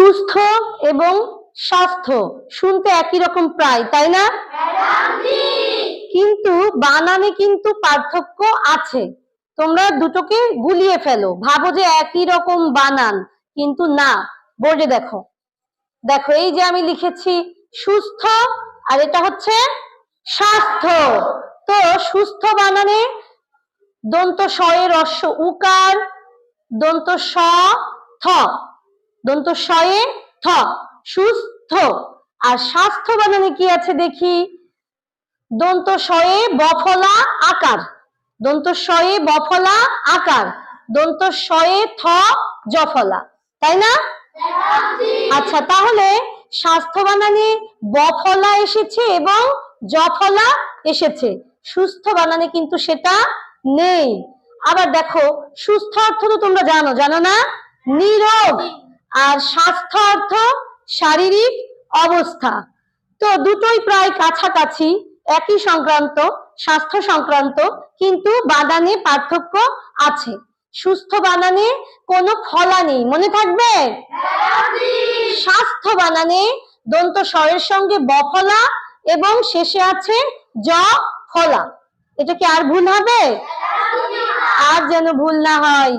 সুস্থ এবং স্বাস্থ্য শুনতে একই রকম প্রায়, তাই না? কিন্তু বানানে কিন্তু পার্থক্য আছে। তোমরা দুটোকে গুলিয়ে ফেলো, ভাবো যে একই রকম বানান, কিন্তু না। বোর্ডে দেখো, দেখো এই যে আমি লিখেছি সুস্থ, আর এটা হচ্ছে স্বাস্থ্য। তো সুস্থ বানানে দন্ত স এর হ্রস্ব উকার, দন্ত স থ, দন্ত স এ থ, সুস্থ। আর স্বাস্থ্য বানানে কি আছে দেখি, দন্ত স এ বফলা আকার, দন্ত স এ বফলা আকার, দন্ত স এ থ জফলা, তাই না? আচ্ছা, তাহলে স্বাস্থ্য বানানে বফলা এসেছে এবং জফলা এসেছে, সুস্থ বানানে কিন্তু সেটা নেই। আবার দেখো, সুস্থ অর্থ তো তোমরা জানো, জানো না? নিরোগ। আর স্বাস্থ্য অর্থ শারীরিক অবস্থা। তো দুটোই প্রায় কাছাকাছি, একই সংক্রান্ত, স্বাস্থ্য সংক্রান্ত, কিন্তু বানানে পার্থক্য আছে। সুস্থ বানানে কোনো ফলা নেই, মনে থাকবে? স্বাস্থ্য বানানে দন্ত স এর সঙ্গে বফলা এবং শেষে আছে জ ফলা। এটা কি আর ভুল হবে? আর যেন ভুল না হয়।